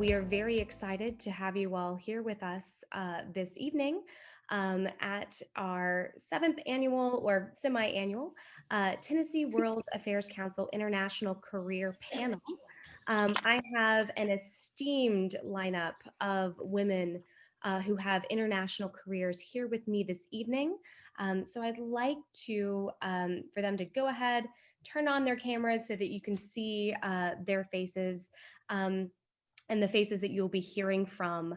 We are very excited to have you all here with us this evening at our 7th annual or semi-annual Tennessee World Affairs Council International Career Panel. I have an esteemed lineup of women who have international careers here with me this evening. So I'd like to, for them to go ahead, turn on their cameras so that you can see their faces and the faces that you'll be hearing from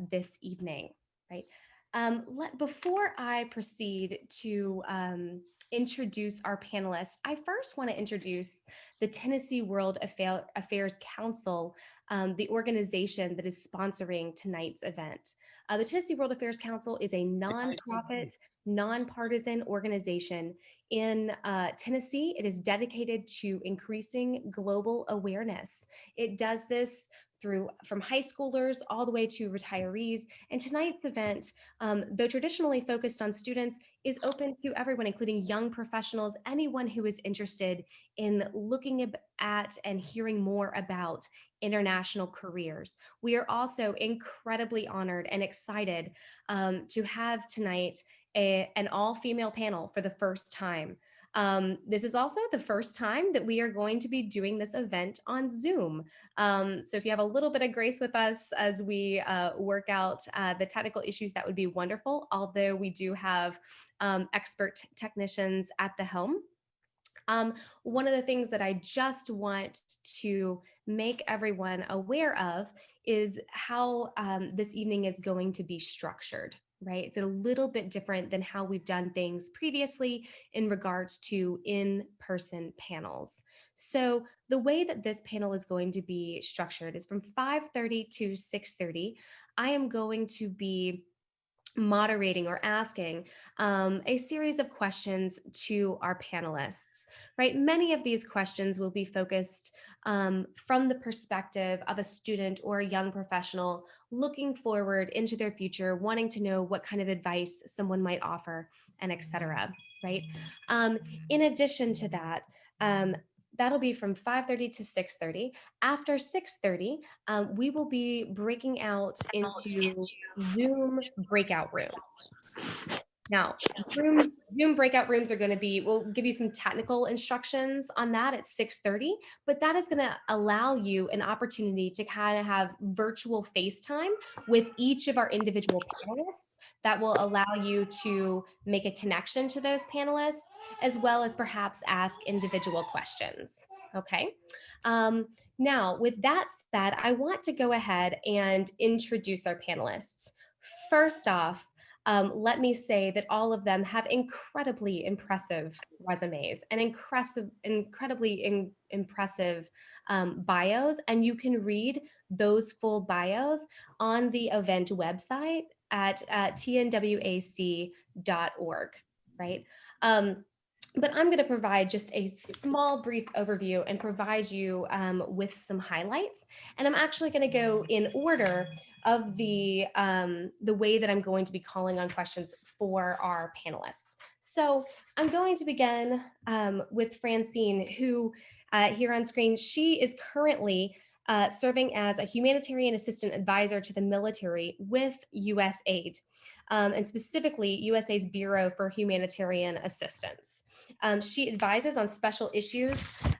this evening, right? Before I proceed to introduce our panelists, I first want to introduce the Tennessee World Affairs Council, the organization that is sponsoring tonight's event. The Tennessee World Affairs Council is a nonprofit, nonpartisan organization in Tennessee. It is dedicated to increasing global awareness. It does this from high schoolers all the way to retirees. And tonight's event, though traditionally focused on students, is open to everyone, including young professionals, anyone who is interested in looking at and hearing more about international careers. We are also incredibly honored and excited to have tonight an all-female panel for the first time. This is also the first time that we are going to be doing this event on Zoom. So if you have a little bit of grace with us as we work out the technical issues, that would be wonderful, although we do have expert technicians at the helm. One of the things that I just want to make everyone aware of is how this evening is going to be structured. Right? It's a little bit different than how we've done things previously in regards to in-person panels. So the way that this panel is going to be structured is from 5:30 to 6:30. I am going to be moderating or asking a series of questions to our panelists, right? Many of these questions will be focused from the perspective of a student or a young professional looking forward into their future, wanting to know what kind of advice someone might offer, and et cetera, right? In addition to that, that'll be from 5:30 to 6:30. After 6:30, we will be breaking out into Zoom breakout rooms. Now, Zoom breakout rooms are going to be, we'll give you some technical instructions on that at 6:30, but that is going to allow you an opportunity to kind of have virtual FaceTime with each of our individual panelists. That will allow you to make a connection to those panelists, as well as perhaps ask individual questions. Okay. Now, with that said, I want to go ahead and introduce our panelists. First off, let me say that all of them have incredibly impressive resumes and incredibly impressive bios, and you can read those full bios on the event website at tnwac.org, right? But I'm going to provide just a small brief overview and provide you with some highlights. And I'm actually going to go in order of the way that I'm going to be calling on questions for our panelists. So I'm going to begin with Francine, who here on screen, she is currently serving as a humanitarian assistant advisor to the military with USAID, and specifically USAID's Bureau for Humanitarian Assistance. She advises on special issues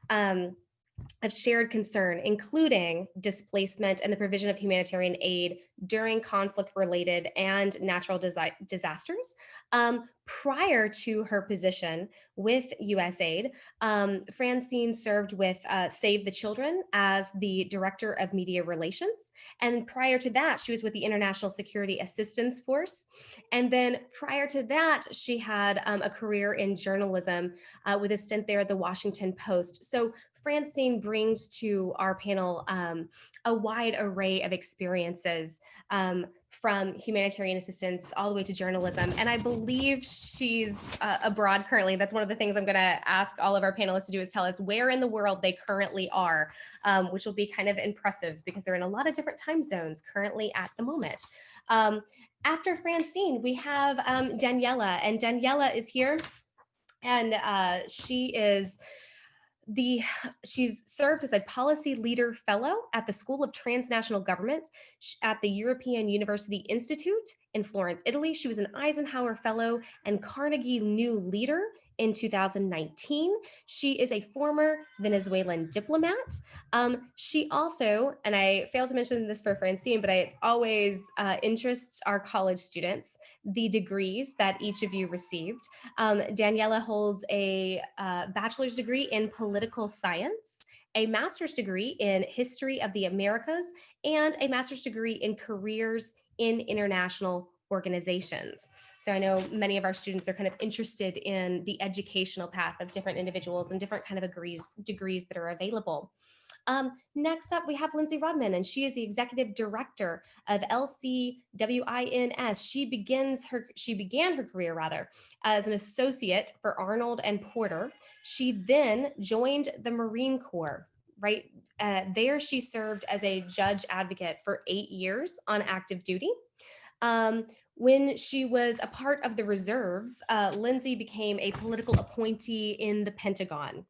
of shared concern, including displacement and the provision of humanitarian aid during conflict-related and natural disasters. Prior to her position with USAID, Francine served with Save the Children as the Director of Media Relations. And prior to that, she was with the International Security Assistance Force. And then prior to that, she had a career in journalism with a stint there at the Washington Post. So Francine brings to our panel a wide array of experiences from humanitarian assistance all the way to journalism. And I believe she's abroad currently. That's one of the things I'm going to ask all of our panelists to do is tell us where in the world they currently are, which will be kind of impressive because they're in a lot of different time zones currently at the moment. After Francine, we have Daniela, and Daniela is here, and she is She's served as a policy leader fellow at the School of Transnational Government at the European University Institute in Florence, Italy. She was an Eisenhower Fellow and Carnegie New Leader in 2019. She is a former Venezuelan diplomat. She also, and I failed to mention this for Francine, but it always interests our college students, the degrees that each of you received. Daniela holds a bachelor's degree in political science, a master's degree in history of the Americas, and a master's degree in careers in international organizations. So I know many of our students are kind of interested in the educational path of different individuals and different kind of degrees that are available. Next up, we have Lindsay Rodman, and she is the executive director of LCWINS. She began her career as an associate for Arnold and Porter. She then joined the Marine Corps. Right there, she served as a judge advocate for 8 years on active duty. When she was a part of the reserves, Lindsay became a political appointee in the Pentagon.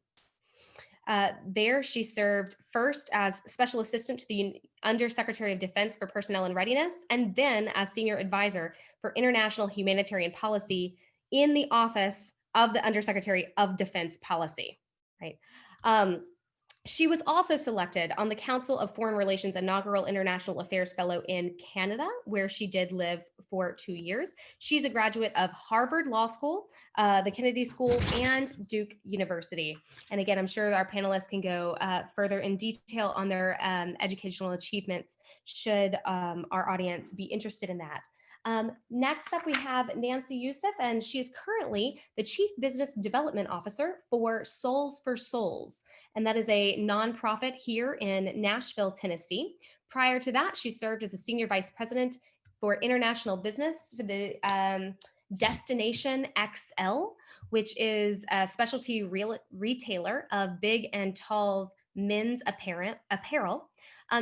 There, she served first as Special Assistant to the Undersecretary of Defense for Personnel and Readiness, and then as Senior Advisor for International Humanitarian Policy in the Office of the Undersecretary of Defense Policy. Right. She was also selected on the Council of Foreign Relations Inaugural International Affairs Fellow in Canada, where she did live for 2 years. She's a graduate of Harvard Law School, the Kennedy School, and Duke University. And again, I'm sure our panelists can go further in detail on their educational achievements should our audience be interested in that. Next up, we have Nancy Youssef, and she is currently the Chief Business Development Officer for Souls for Souls, and that is a nonprofit here in Nashville, Tennessee. Prior to that, she served as a Senior Vice President for International Business for the Destination XL, which is a specialty retailer of big and tall's men's apparel.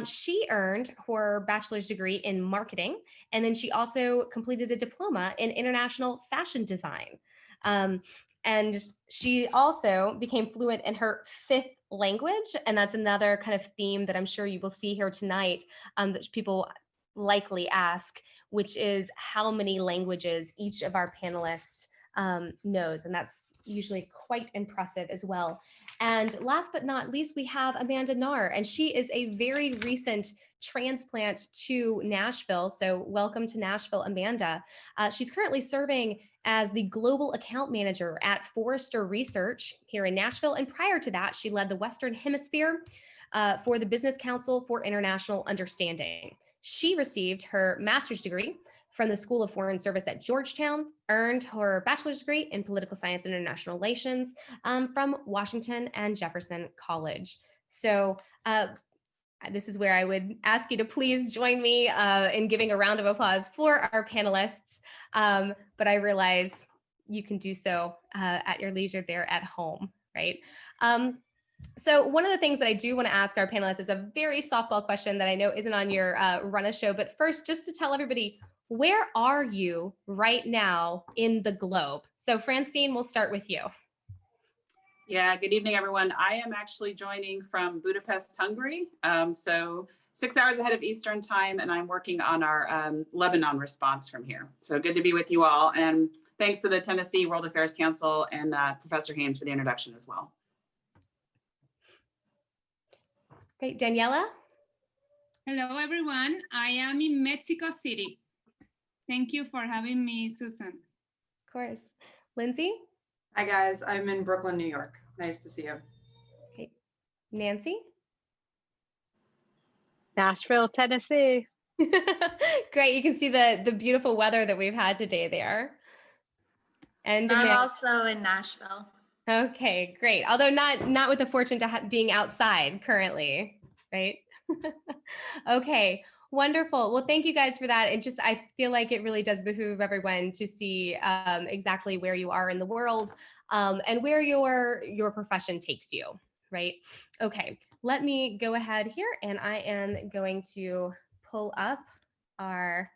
She earned her bachelor's degree in marketing, and then she also completed a diploma in international fashion design. And she also became fluent in her 5th language, and that's another kind of theme that I'm sure you will see here tonight that people likely ask, which is how many languages each of our panelists knows, and that's usually quite impressive as well. And last but not least, we have Amanda Knarr, and she is a very recent transplant to Nashville. So welcome to Nashville, Amanda. She's currently serving as the Global Account Manager at Forrester Research here in Nashville. And prior to that, she led the Western Hemisphere for the Business Council for International Understanding. She received her master's degree from the School of Foreign Service at Georgetown, earned her bachelor's degree in political science and international relations from Washington and Jefferson College. So this is where I would ask you to please join me in giving a round of applause for our panelists. But I realize you can do so at your leisure there at home, right? So one of the things that I do want to ask our panelists is a very softball question that I know isn't on your run a show, but first, just to tell everybody, where are you right now in the globe? So Francine, we'll start with you. Yeah, good evening, everyone. I am actually joining from Budapest, Hungary. So 6 hours ahead of Eastern time, and I'm working on our Lebanon response from here. So good to be with you all. And thanks to the Tennessee World Affairs Council and Professor Haynes for the introduction as well. Great, Daniela? Hello, everyone. I am in Mexico City. Thank you for having me, Susan. Of course. Lindsay? Hi, guys. I'm in Brooklyn, New York. Nice to see you. Okay. Nancy? Nashville, Tennessee. Great. You can see the beautiful weather that we've had today there. And I'm also in Nashville. Okay, great. Although not with the fortune to being outside currently, right? Okay, wonderful. Well, thank you guys for that. And just, I feel like it really does behoove everyone to see exactly where you are in the world and where your profession takes you, right? Okay, let me go ahead here and I am going to pull up our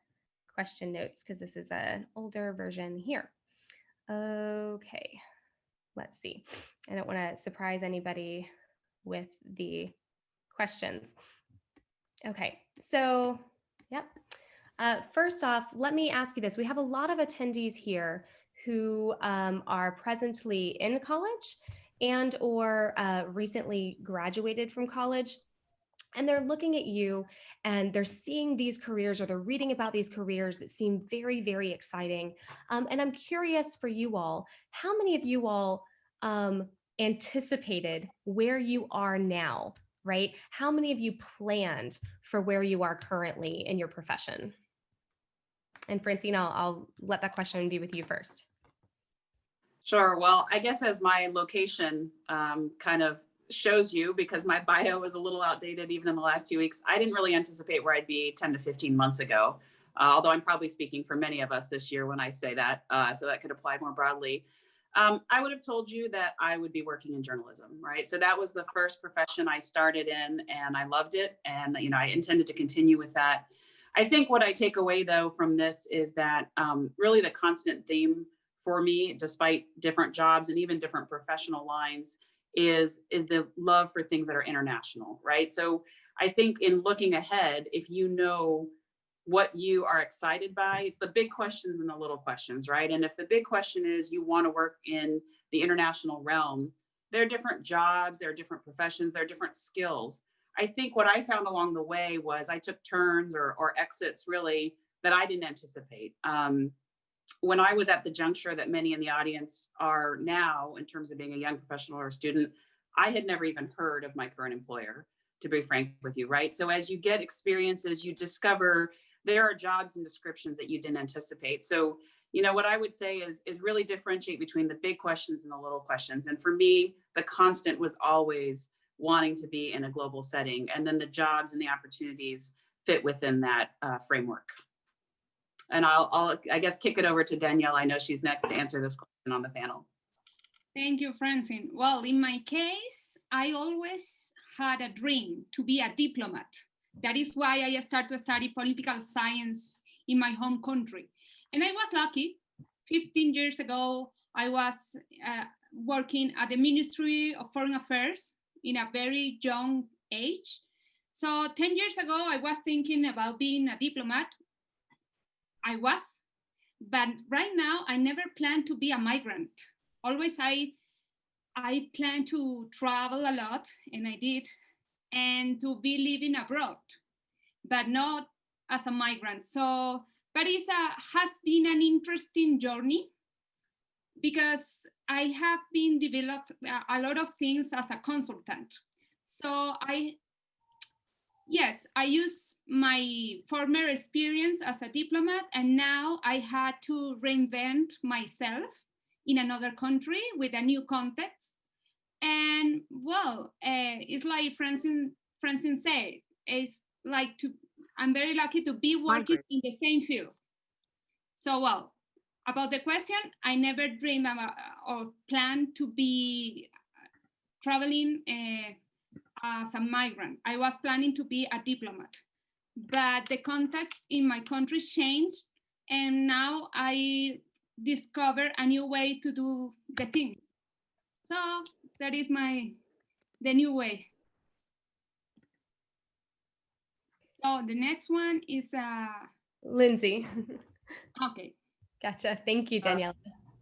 question notes because this is an older version here. Okay. let's see. I don't want to surprise anybody with the questions. Okay, so, yep. First off, let me ask you this. We have a lot of attendees here who are presently in college and or recently graduated from college. And they're looking at you and they're seeing these careers or they're reading about these careers that seem very, very exciting. And I'm curious for you all, how many of you all anticipated where you are now, right? How many of you planned for where you are currently in your profession? And Francine, I'll let that question be with you first. Sure. Well, I guess as my location kind of shows you, because my bio is a little outdated even in the last few weeks, I didn't really anticipate where I'd be 10 to 15 months ago, although I'm probably speaking for many of us this year when I say that, so that could apply more broadly. I would have told you that I would be working in journalism, right? So that was the first profession I started in and I loved it. And, you know, I intended to continue with that. I think what I take away though from this is that really the constant theme for me, despite different jobs and even different professional lines, is the love for things that are international, right? So I think in looking ahead, if you know what you are excited by, it's the big questions and the little questions, right? And if the big question is you want to work in the international realm, there are different jobs, there are different professions, there are different skills. I think what I found along the way was I took turns or exits really that I didn't anticipate. When I was at the juncture that many in the audience are now, in terms of being a young professional or a student, I had never even heard of my current employer, to be frank with you, right? So as you get experiences, you discover there are jobs and descriptions that you didn't anticipate. So, you know, what I would say is really differentiate between the big questions and the little questions. And for me, the constant was always wanting to be in a global setting. And then the jobs and the opportunities fit within that framework. And I'll I guess kick it over to Danielle. I know she's next to answer this question on the panel. Thank you, Francine. Well, in my case, I always had a dream to be a diplomat. That is why I started to study political science in my home country. And I was lucky. 15 years ago, I was working at the Ministry of Foreign Affairs in a very young age. So 10 years ago, I was thinking about being a diplomat. I was, but right now I never planned to be a migrant. Always I planned to travel a lot, and I did, and to be living abroad, but not as a migrant. So, but it has been an interesting journey because I have been developed a lot of things as a consultant. So Yes, I use my former experience as a diplomat, and now I had to reinvent myself in another country with a new context. And well, it's like Francine said, it's like I'm very lucky to be working in the same field. So well, about the question, I never dreamed about or planned to be traveling as a migrant. I was planning to be a diplomat, but the context in my country changed, and now I discover a new way to do the things. So that is the new way. So the next one is Lindsay. Okay. Gotcha. Thank you, Danielle.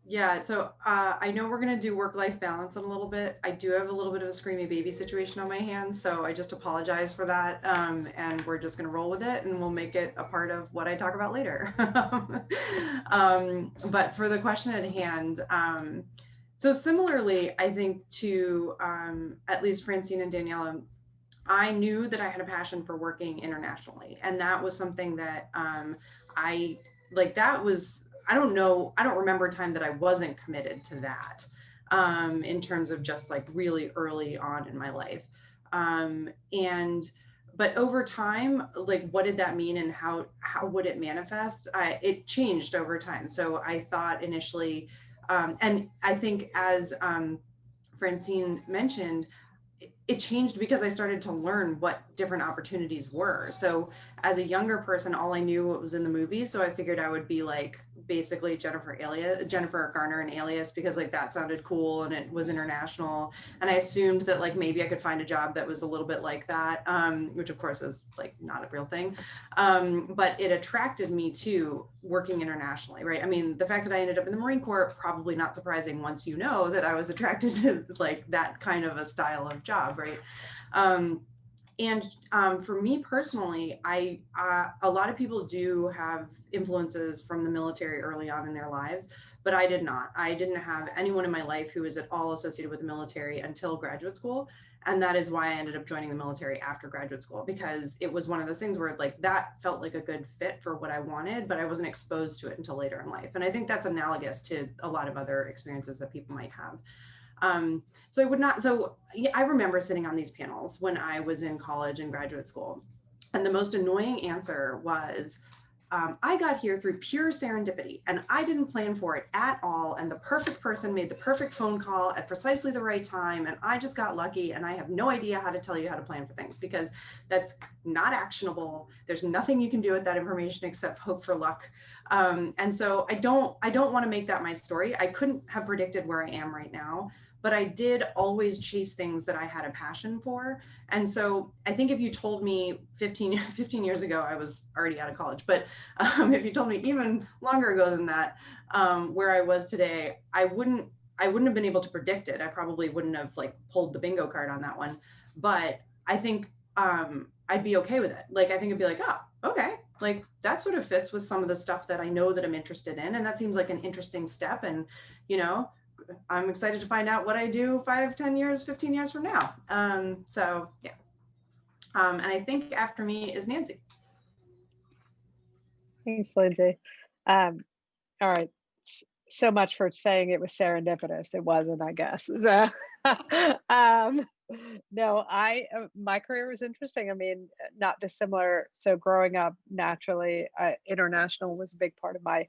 Yeah, so I know we're gonna do work-life balance in a little bit. I do have a little bit of a screamy baby situation on my hands, so I just apologize for that. And we're just gonna roll with it, and we'll make it a part of what I talk about later. But for the question at hand, so similarly, I think to at least Francine and Daniela, I knew that I had a passion for working internationally, and that was something that I don't remember a time that I wasn't committed to that in terms of just like really early on in my life. But over time, like, what did that mean and how would it manifest? It changed over time. So I thought initially, and I think as Francine mentioned, it changed because I started to learn what different opportunities were. So as a younger person, all I knew what was in the movies. So I figured I would be like basically Jennifer Garner an alias, because like that sounded cool and it was international. And I assumed that like maybe I could find a job that was a little bit like that, which of course is like not a real thing. But it attracted me to working internationally, right? I mean, the fact that I ended up in the Marine Corps, probably not surprising once you know that I was attracted to like that kind of a style of job, right? For me personally, a lot of people do have influences from the military early on in their lives, but I did not. I didn't have anyone in my life who was at all associated with the military until graduate school. And that is why I ended up joining the military after graduate school, because it was one of those things where like that felt like a good fit for what I wanted, but I wasn't exposed to it until later in life. And I think that's analogous to a lot of other experiences that people might have. I remember sitting on these panels when I was in college and graduate school. And the most annoying answer was, I got here through pure serendipity and I didn't plan for it at all. And the perfect person made the perfect phone call at precisely the right time. And I just got lucky and I have no idea how to tell you how to plan for things, because that's not actionable. There's nothing you can do with that information except hope for luck. And so I don't want to make that my story. I couldn't have predicted where I am right now, but I did always chase things that I had a passion for. And so I think if you told me 15 years ago, I was already out of college, but if you told me even longer ago than that, where I was today, I wouldn't have been able to predict it. I probably wouldn't have like pulled the bingo card on that one, but I think I'd be okay with it. Like, I think it'd be like, oh, okay. Like that sort of fits with some of the stuff that I know that I'm interested in. And that seems like an interesting step. And, I'm excited to find out what I do 5, 10 years, 15 years from now. So yeah. And I think after me is Nancy. Thanks, Lindsay. All right. So much for saying it was serendipitous. It wasn't, I guess. So, no, my career was interesting. I mean, not dissimilar. So growing up, naturally, international was a big part of my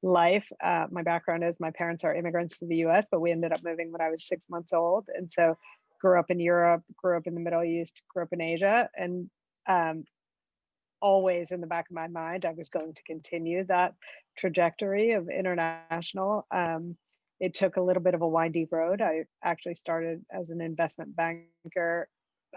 life. My background is my parents are immigrants to the US, but we ended up moving when I was 6 months old. And so grew up in Europe, grew up in the Middle East, grew up in Asia. And always in the back of my mind, I was going to continue that trajectory of international. It took a little bit of a windy road. I actually started as an investment banker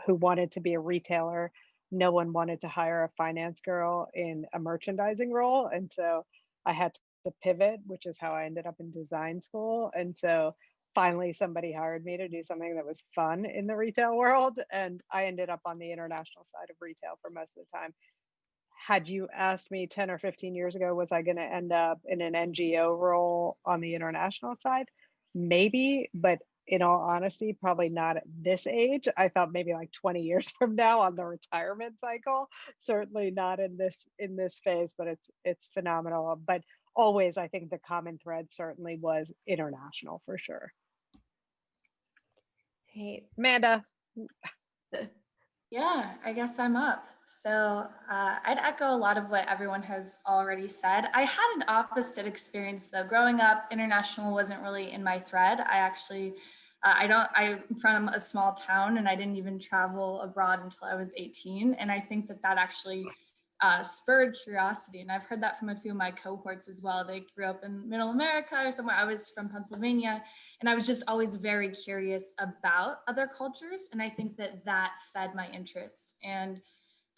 who wanted to be a retailer. No one wanted to hire a finance girl in a merchandising role. And so I had to pivot, which is how I ended up in design school. And so finally somebody hired me to do something that was fun in the retail world. And I ended up on the international side of retail for most of the time. Had you asked me 10 or 15 years ago, was I going to end up in an NGO role on the international side? Maybe, but in all honesty, probably not at this age. I thought maybe like 20 years from now on the retirement cycle. Certainly not in this phase, but it's phenomenal. But always, I think the common thread certainly was international for sure. Hey, Amanda. Yeah, I guess I'm up. So I'd echo a lot of what everyone has already said. I had an opposite experience though. Growing up, international wasn't really in my thread. I actually, I'm from a small town and I didn't even travel abroad until I was 18. And I think that actually spurred curiosity. And I've heard that from a few of my cohorts as well. They grew up in middle America or somewhere. I was from Pennsylvania, and I was just always very curious about other cultures. And I think that fed my interest. And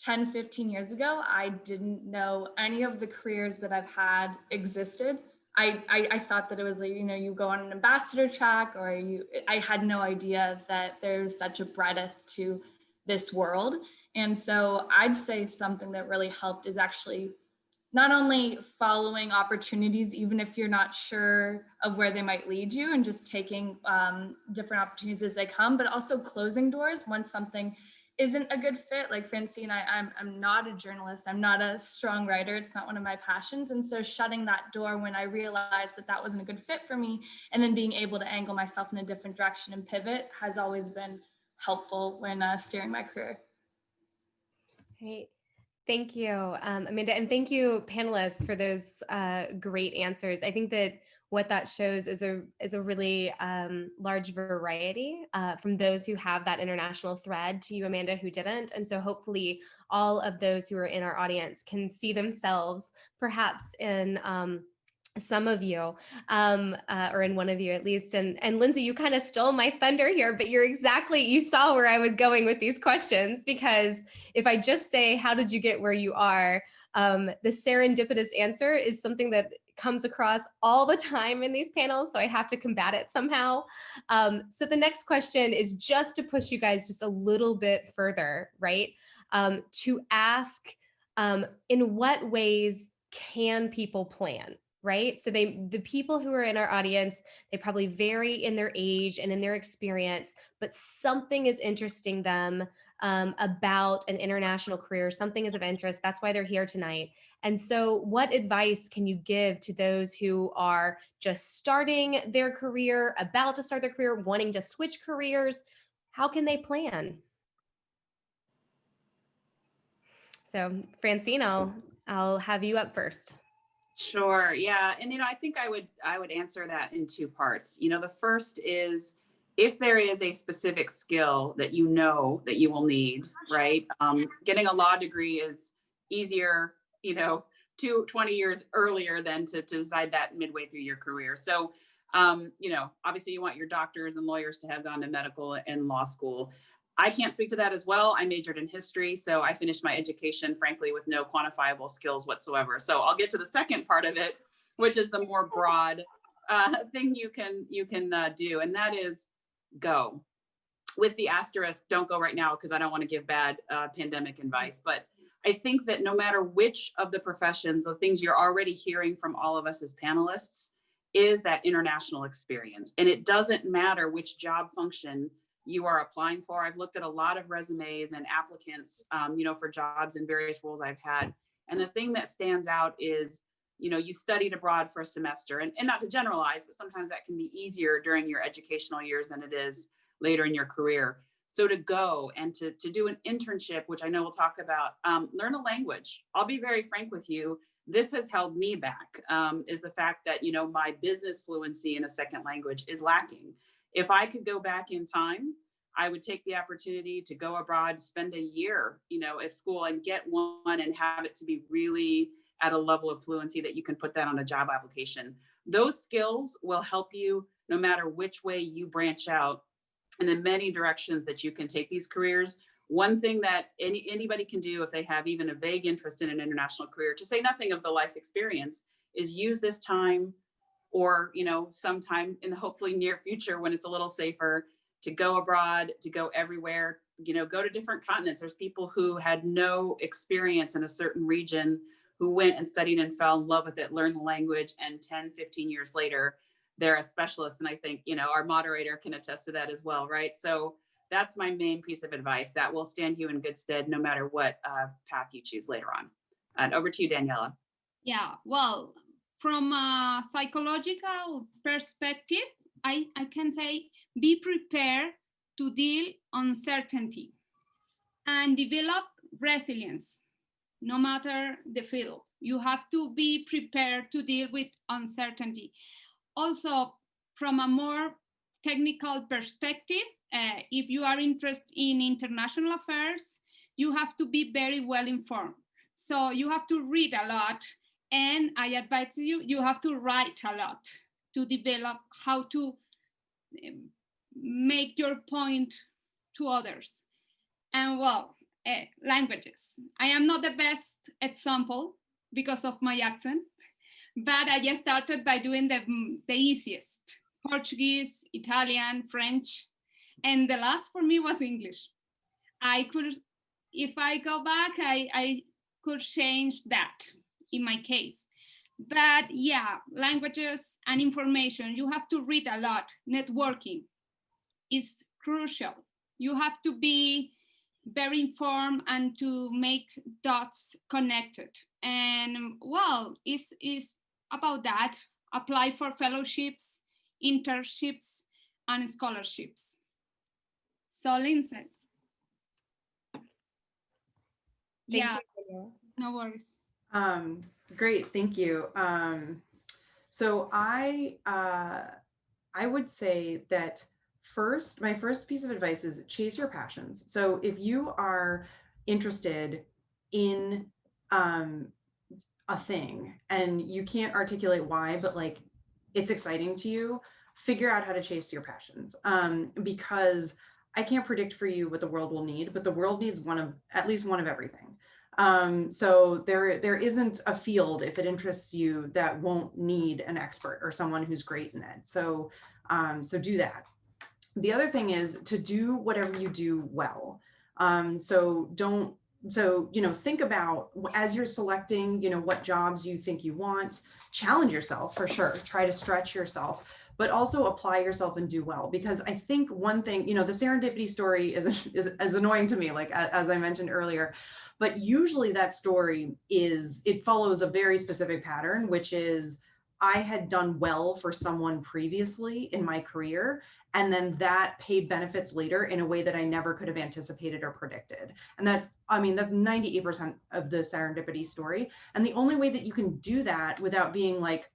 10, 15 years ago, I didn't know any of the careers that I've had existed. I thought that it was like, you go on an ambassador track, or I had no idea that there's such a breadth to this world. And so I'd say something that really helped is actually not only following opportunities, even if you're not sure of where they might lead you, and just taking different opportunities as they come, but also closing doors once something isn't a good fit. Like Francine, I'm not a journalist. I'm not a strong writer. It's not one of my passions. And so shutting that door when I realized that wasn't a good fit for me, and then being able to angle myself in a different direction and pivot has always been helpful when steering my career. Great. Thank you, Amanda, and thank you, panelists, for those great answers. I think that what that shows is a really large variety from those who have that international thread to you, Amanda, who didn't. And so hopefully all of those who are in our audience can see themselves perhaps in some of you, or in one of you at least. And Lindsay, you kind of stole my thunder here, but you saw where I was going with these questions, because if I just say, how did you get where you are? The serendipitous answer is something that comes across all the time in these panels, so I have to combat it somehow. So the next question is just to push you guys just a little bit further, right? To ask, in what ways can people plan? Right? So the people who are in our audience, they probably vary in their age and in their experience, but something is interesting them about an international career. Something is of interest. That's why they're here tonight. And so what advice can you give to those who are just starting their career, about to start their career, wanting to switch careers? How can they plan? So Francine, I'll have you up first. Sure. Yeah. And, I think I would answer that in two parts. The first is, if there is a specific skill that you know that you will need, right? Getting a law degree is easier, 20 years earlier than to decide that midway through your career. So, obviously you want your doctors and lawyers to have gone to medical and law school. I can't speak to that as well. I majored in history, so I finished my education, frankly, with no quantifiable skills whatsoever. So I'll get to the second part of it, which is the more broad thing you can do, and that is go. With the asterisk, don't go right now, because I don't want to give bad pandemic advice. But I think that no matter which of the professions, the things you're already hearing from all of us as panelists is that international experience. And it doesn't matter which job function you are applying for. I've looked at a lot of resumes and applicants, for jobs in various roles I've had. And the thing that stands out is, you studied abroad for a semester, and not to generalize, but sometimes that can be easier during your educational years than it is later in your career. So to go and to do an internship, which I know we'll talk about, learn a language. I'll be very frank with you. This has held me back, is the fact that, my business fluency in a second language is lacking. If I could go back in time, I would take the opportunity to go abroad, spend a year, at school, and get one and have it to be really at a level of fluency that you can put that on a job application. Those skills will help you no matter which way you branch out, and the many directions that you can take these careers. One thing that anybody can do if they have even a vague interest in an international career, to say nothing of the life experience, is use this time, or sometime in the hopefully near future when it's a little safer, to go abroad, to go everywhere, go to different continents. There's people who had no experience in a certain region who went and studied and fell in love with it, learned the language, and 10, 15 years later, they're a specialist. And I think, our moderator can attest to that as well, right? So that's my main piece of advice that will stand you in good stead no matter what path you choose later on. And over to you, Daniela. Yeah, well, from a psychological perspective, I can say be prepared to deal uncertainty and develop resilience, no matter the field. You have to be prepared to deal with uncertainty. Also, from a more technical perspective, if you are interested in international affairs, you have to be very well informed. So you have to read a lot, and I advise you have to write a lot to develop how to make your point to others. And well, languages. I am not the best example because of my accent, but I just started by doing the easiest: Portuguese, Italian, French, and the last for me was English. I could, if I go back, I could change that in my case. But yeah, languages and information, you have to read a lot. Networking is crucial. You have to be very informed and to make dots connected. And well, it's about that. Apply for fellowships, internships, and scholarships. So Lindsay. Thank you. No worries. Great, thank you. So I would say that my first piece of advice is chase your passions. So if you are interested in a thing and you can't articulate why, but like it's exciting to you, figure out how to chase your passions. Because I can't predict for you what the world will need, but the world needs at least one of everything. So there isn't a field, if it interests you, that won't need an expert or someone who's great in it. So do that. The other thing is to do whatever you do well. So think about, as you're selecting, what jobs you think you want, challenge yourself for sure, try to stretch yourself, but also apply yourself and do well. Because I think one thing, the serendipity story is annoying to me, like as I mentioned earlier, but usually that story it follows a very specific pattern, which is I had done well for someone previously in my career, and then that paid benefits later in a way that I never could have anticipated or predicted. And that's 98% of the serendipity story. And the only way that you can do that without being like,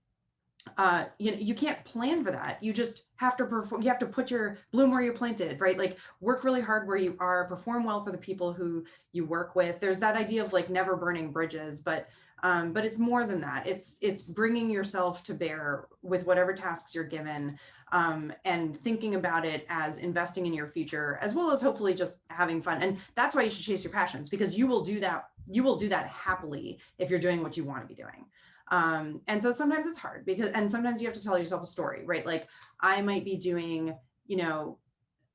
you can't plan for that. You just have to perform. You have to put your bloom where you're planted, right? Like work really hard where you are, perform well for the people who you work with. There's that idea of like never burning bridges, but it's more than that. It's bringing yourself to bear with whatever tasks you're given, and thinking about it as investing in your future, as well as hopefully just having fun. And that's why you should chase your passions, because you will do that. You will do that happily if you're doing what you want to be doing. And so sometimes it's hard and sometimes you have to tell yourself a story, right? Like I might be doing,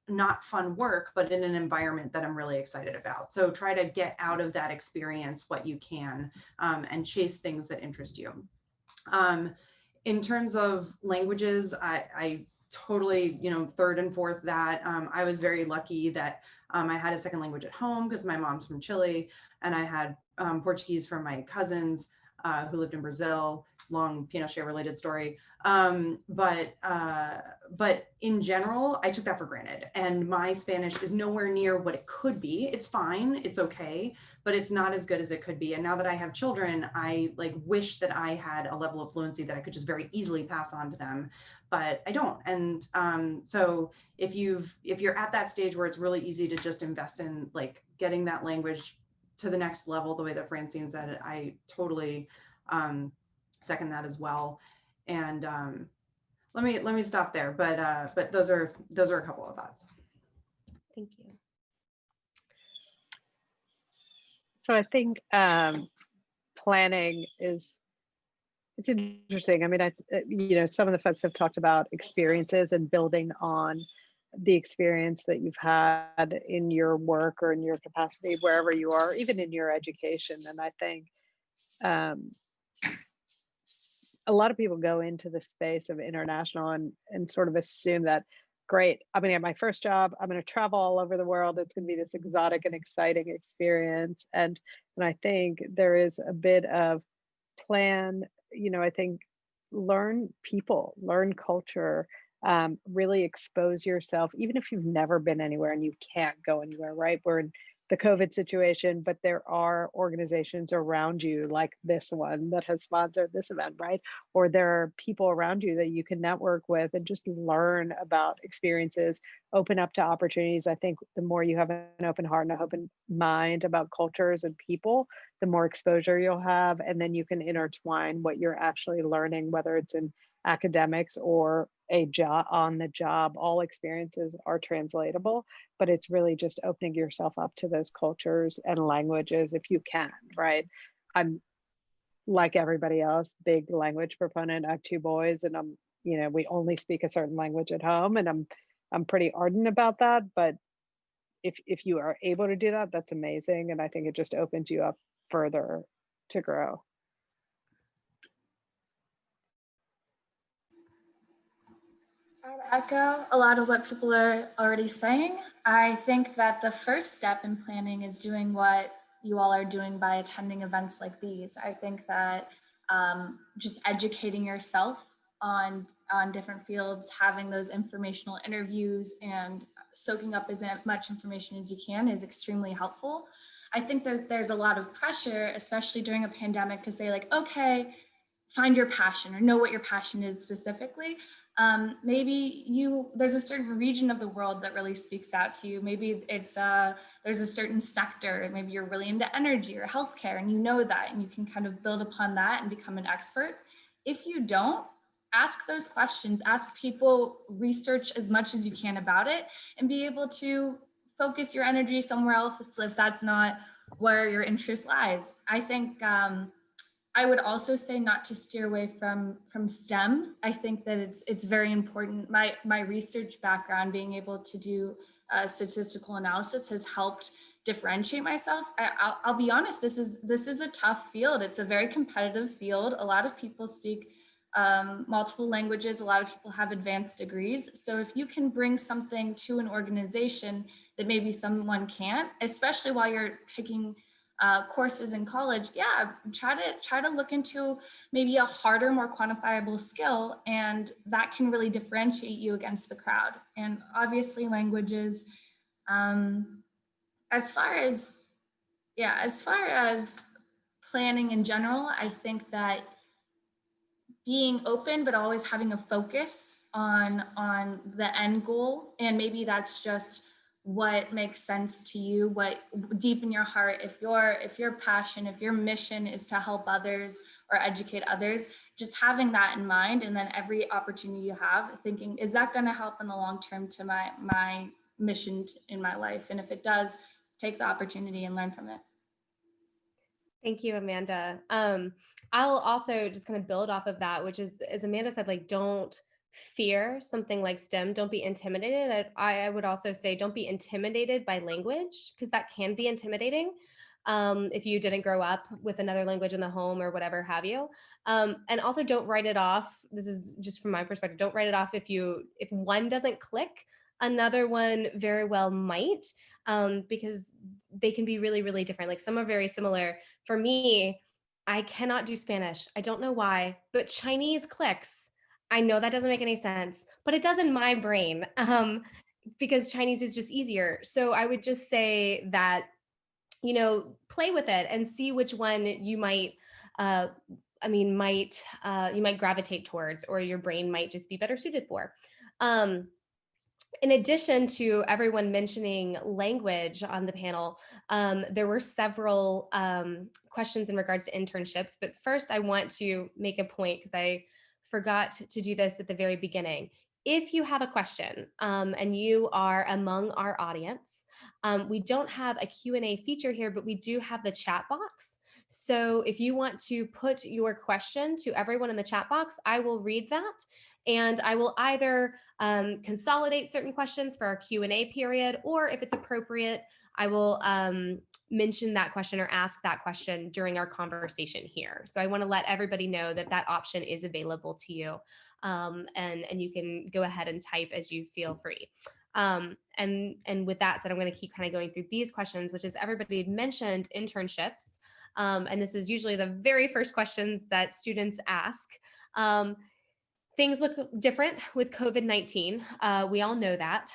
not fun work, but in an environment that I'm really excited about. So try to get out of that experience what you can, and chase things that interest you. In terms of languages, I totally, third and fourth that. I was very lucky that I had a second language at home because my mom's from Chile, and I had Portuguese from my cousins who lived in Brazil. Long Pinochet related story. But in general, I took that for granted. And my Spanish is nowhere near what it could be. It's fine, it's okay, but it's not as good as it could be. And now that I have children, I like wish that I had a level of fluency that I could just very easily pass on to them, but I don't. And so if you're at that stage where it's really easy to just invest in like getting that language to the next level, the way that Francine said it, I totally second that as well. And let me stop there. But those are a couple of thoughts. Thank you. So I think planning it's interesting. I mean, some of the folks have talked about experiences and building on the experience that you've had in your work or in your capacity, wherever you are, even in your education. And I think a lot of people go into the space of international and sort of assume that, great, I'm going to get my first job, I'm going to travel all over the world, it's going to be this exotic and exciting experience. And I think there is a bit of plan, I think learn people, learn culture, really expose yourself, even if you've never been anywhere and you can't go anywhere, right? We're in the COVID situation, but there are organizations around you like this one that has sponsored this event, right? Or there are people around you that you can network with and just learn about experiences, open up to opportunities. I think the more you have an open heart and an open mind about cultures and people, the more exposure you'll have. And then you can intertwine what you're actually learning, whether it's in academics or a job on the job. All experiences are translatable, but it's really just opening yourself up to those cultures and languages if you can, right? I'm like everybody else, big language proponent. I have 2 boys and we only speak a certain language at home, and I'm pretty ardent about that. But if you are able to do that, that's amazing. And I think it just opens you up further to grow. I'd echo a lot of what people are already saying. I think that the first step in planning is doing what you all are doing by attending events like these. I think that just educating yourself on different fields, having those informational interviews and soaking up as much information as you can is extremely helpful. I think that there's a lot of pressure, especially during a pandemic, to say like, okay, find your passion or know what your passion is specifically. Maybe there's a certain region of the world that really speaks out to you. Maybe there's a certain sector, maybe you're really into energy or healthcare, and you know that, and you can kind of build upon that and become an expert. If you don't, ask those questions, ask people, research as much as you can about it, and be able to focus your energy somewhere else if that's not where your interest lies. I think I would also say not to steer away from STEM. I think that it's very important. My research background, being able to do statistical analysis, has helped differentiate myself. I'll be honest, this is a tough field. It's a very competitive field. A lot of people speak multiple languages. A lot of people have advanced degrees. So if you can bring something to an organization that maybe someone can't, especially while you're picking courses in college, yeah, try to look into maybe a harder, more quantifiable skill, and that can really differentiate you against the crowd. And obviously languages, as far as planning in general, I think that being open, but always having a focus on the end goal, and maybe that's just what makes sense to you, what deep in your heart, if your passion, if your mission is to help others or educate others, just having that in mind, and then every opportunity you have, thinking, is that going to help in the long term to my mission in my life? And if it does, take the opportunity and learn from it. Thank you, Amanda. I'll also just kind of build off of that, which is, as Amanda said, like, don't fear something like STEM. Don't be intimidated. I would also say don't be intimidated by language, because that can be intimidating if you didn't grow up with another language in the home or whatever have you. And also don't write it off. This is just from my perspective. Don't write it off if one doesn't click, another one very well might, because they can be really, really different. Like, some are very similar. For me, I cannot do Spanish. I don't know why, but Chinese clicks. I know that doesn't make any sense, but it does in my brain, because Chinese is just easier. So I would just say that, play with it and see which one you might, you might gravitate towards, or your brain might just be better suited for. In addition to everyone mentioning language on the panel, there were several questions in regards to internships. But first, I want to make a point, because I forgot to do this at the very beginning. If you have a question and you are among our audience, we don't have a Q&A feature here, but we do have the chat box. So if you want to put your question to everyone in the chat box, I will read that. And I will either consolidate certain questions for our Q&A period, or if it's appropriate, I will mention that question or ask that question during our conversation here. So I want to let everybody know that that option is available to you, and you can go ahead and type as you feel free. And with that said, I'm going to keep kind of going through these questions, which is, everybody had mentioned internships. And this is usually the very first question that students ask. Things look different with COVID-19. We all know that.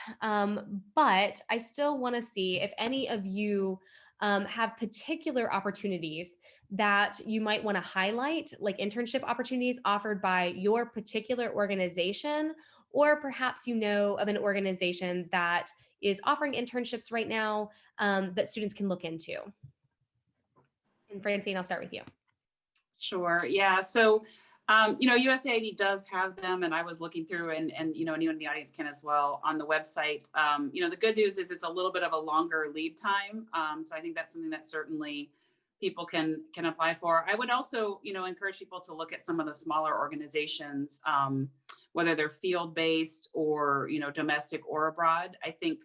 But I still want to see if any of you have particular opportunities that you might want to highlight, like internship opportunities offered by your particular organization, or perhaps you know of an organization that is offering internships right now that students can look into. And Francine, I'll start with you. Sure. Yeah. So, USAID does have them, and I was looking through, and anyone in the audience can as well, on the website. The good news is it's a little bit of a longer lead time. So I think that's something that certainly people can apply for. I would also, encourage people to look at some of the smaller organizations, whether they're field-based or, domestic or abroad. I think,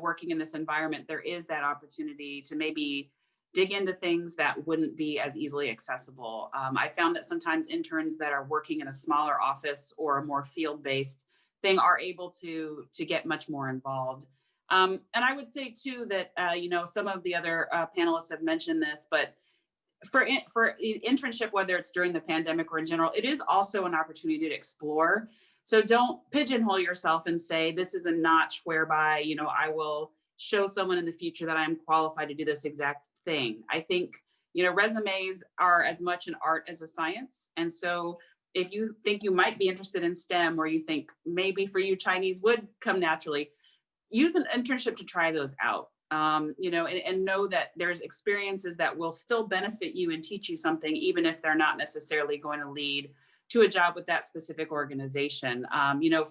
working in this environment, there is that opportunity to maybe dig into things that wouldn't be as easily accessible. I found that sometimes interns that are working in a smaller office or a more field-based thing are able to get much more involved. And I would say too that, some of the other panelists have mentioned this, but for internship, whether it's during the pandemic or in general, it is also an opportunity to explore. So don't pigeonhole yourself and say, this is a notch whereby, I will show someone in the future that I'm qualified to do this exact thing. I think, resumes are as much an art as a science. And so if you think you might be interested in STEM, or you think maybe for you Chinese would come naturally, use an internship to try those out. You know, and know that there's experiences that will still benefit you and teach you something, even if they're not necessarily going to lead to a job with that specific organization. You know,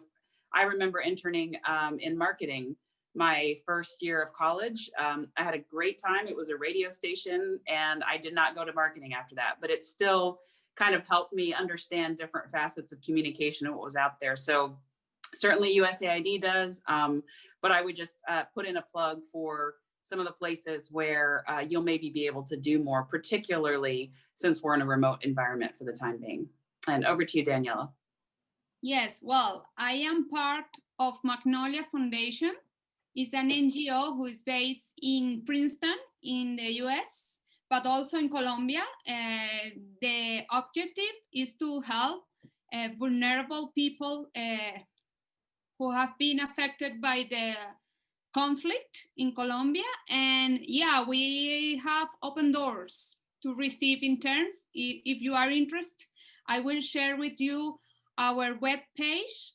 I remember interning in marketing my first year of college. I had a great time. It was a radio station, and I did not go to marketing after that, but it still kind of helped me understand different facets of communication and what was out there. So certainly USAID does, but I would just put in a plug for some of the places where you'll maybe be able to do more, particularly since we're in a remote environment for the time being. And over to you, Daniela. Yes, well, I am part of Magnolia Foundation. It's an NGO who is based in Princeton in the US, but also in Colombia. The objective is to help vulnerable people who have been affected by the conflict in Colombia. And yeah, we have open doors to receive interns. If you are interested, I will share with you our webpage,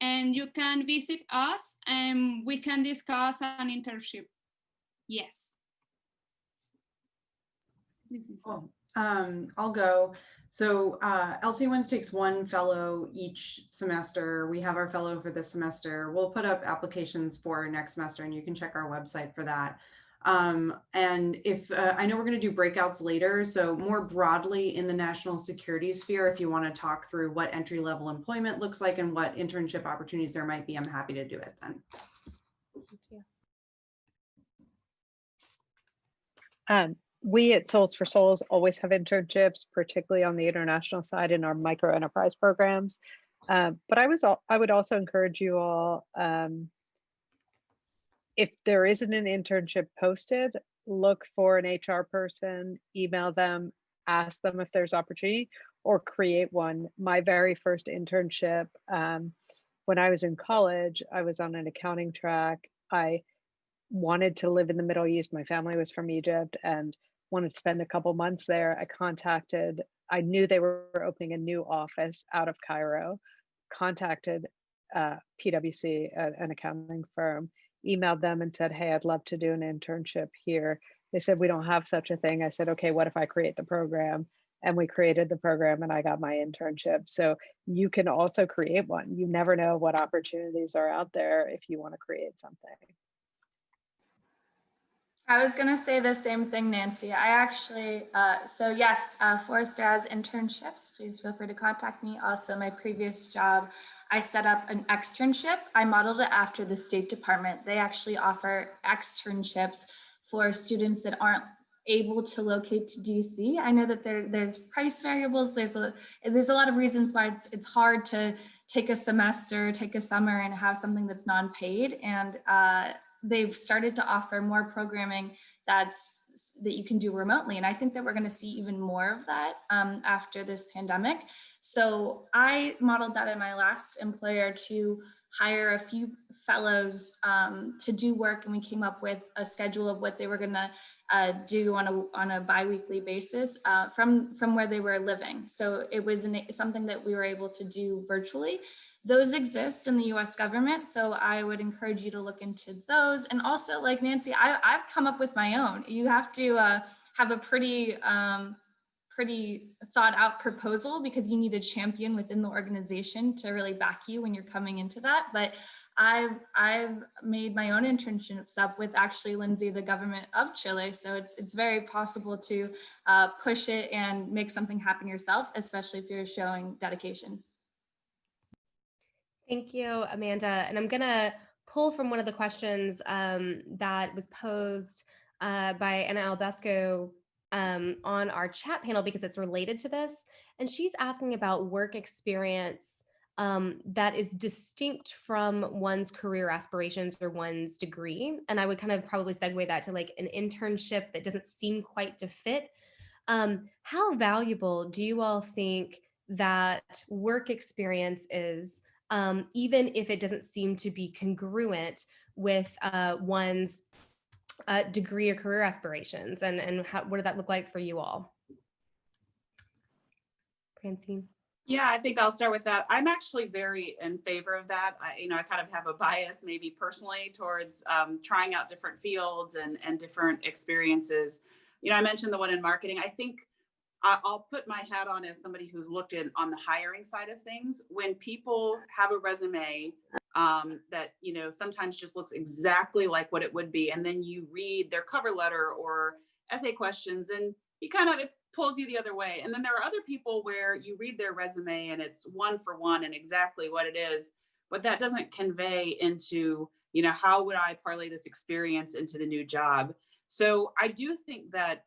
and you can visit us and we can discuss an internship. Yes. Cool. I'll go. So LCWINS takes one fellow each semester. We have our fellow for this semester. We'll put up applications for next semester, and you can check our website for that. And if I know we're going to do breakouts later, so more broadly in the national security sphere, if you want to talk through what entry-level employment looks like and what internship opportunities there might be, I'm happy to do it then. Thank you. We at Souls for Souls always have internships, particularly on the international side in our micro enterprise programs. But I would also encourage you all, if there isn't an internship posted, look for an HR person, email them, ask them if there's opportunity, or create one. My very first internship, when I was in college, I was on an accounting track. I wanted to live in the Middle East. My family was from Egypt and wanted to spend a couple months there. I knew they were opening a new office out of Cairo, contacted PwC, an accounting firm, emailed them and said, hey, I'd love to do an internship here. They said, we don't have such a thing. I said, okay, what if I create the program? And we created the program and I got my internship. So you can also create one. You never know what opportunities are out there if you want to create something. I was going to say the same thing, Nancy. I actually, so yes, Forrester has internships. Please feel free to contact me. Also, my previous job, I set up an externship. I modeled it after the State Department. They actually offer externships for students that aren't able to locate to DC. I know that there's price variables. There's a lot of reasons why it's hard to take a semester, take a summer and have something that's non-paid. And they've started to offer more programming that you can do remotely. And I think that we're going to see even more of that after this pandemic. So I modeled that in my last employer to hire a few fellows to do work. And we came up with a schedule of what they were going to do on a biweekly basis from where they were living. So it was something that we were able to do virtually. Those exist in the US government. So I would encourage you to look into those. And also, like Nancy, I've come up with my own. You have to have a pretty thought out proposal because you need a champion within the organization to really back you when you're coming into that. But I've made my own internships up with actually Lindsay, the government of Chile. So it's very possible to push it and make something happen yourself, especially if you're showing dedication. Thank you, Amanda. And I'm going to pull from one of the questions that was posed by Anna Albesco on our chat panel because it's related to this. And she's asking about work experience that is distinct from one's career aspirations or one's degree. And I would kind of probably segue that to like an internship that doesn't seem quite to fit. How valuable do you all think that work experience is? Even if it doesn't seem to be congruent with one's degree or career aspirations, and what did that look like for you all? Francine? Yeah, I think I'll start with that. I'm actually very in favor of that. I kind of have a bias, maybe personally, towards trying out different fields and different experiences. I mentioned the one in marketing. I think I'll put my hat on as somebody who's looked in on the hiring side of things. When people have a resume that sometimes just looks exactly like what it would be, and then you read their cover letter or essay questions, and it pulls you the other way. And then there are other people where you read their resume and it's one for one and exactly what it is, but that doesn't convey into how would I parlay this experience into the new job. So I do think that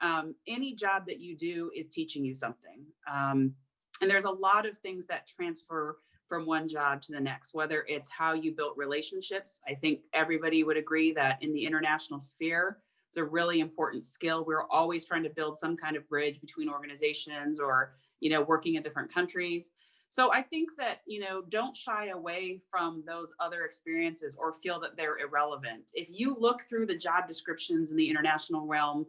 any job that you do is teaching you something. And there's a lot of things that transfer from one job to the next, whether it's how you built relationships. I think everybody would agree that in the international sphere, it's a really important skill. We're always trying to build some kind of bridge between organizations or, working in different countries. So I think that, don't shy away from those other experiences or feel that they're irrelevant. If you look through the job descriptions in the international realm,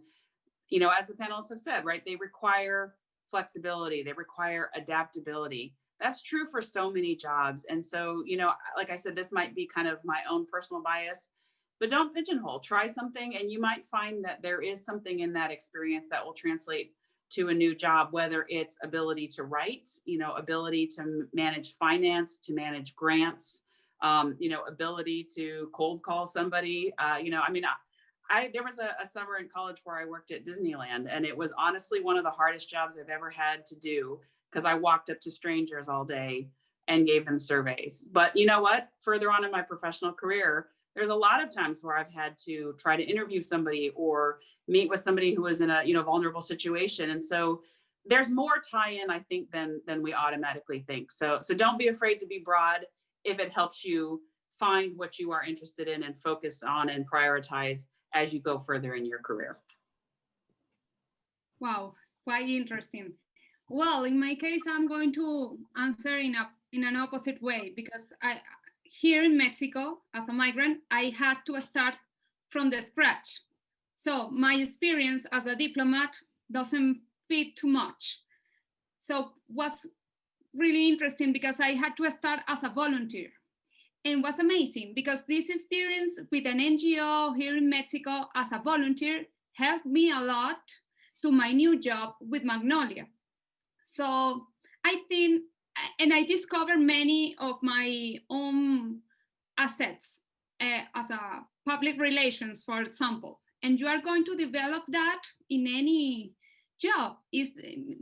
as the panelists have said, right, they require flexibility, they require adaptability. That's true for so many jobs. And so, like I said, this might be kind of my own personal bias, but don't pigeonhole. Try something and you might find that there is something in that experience that will translate to a new job, whether it's ability to write, ability to manage finance, to manage grants, ability to cold call somebody. There was a summer in college where I worked at Disneyland, and it was honestly one of the hardest jobs I've ever had to do because I walked up to strangers all day and gave them surveys. But you know what? Further on in my professional career, there's a lot of times where I've had to try to interview somebody or meet with somebody who was in a vulnerable situation. And so there's more tie-in, I think, than we automatically think. So don't be afraid to be broad if it helps you find what you are interested in and focus on and prioritize as you go further in your career. Wow, quite interesting. Well, in my case, I'm going to answer in an opposite way, because here in Mexico, as a migrant, I had to start from the scratch. So my experience as a diplomat doesn't fit too much. So was really interesting because I had to start as a volunteer. And was amazing because this experience with an NGO here in Mexico as a volunteer helped me a lot to my new job with Magnolia. So I think, and I discovered many of my own assets as a public relations, for example, and you are going to develop that in any job. Is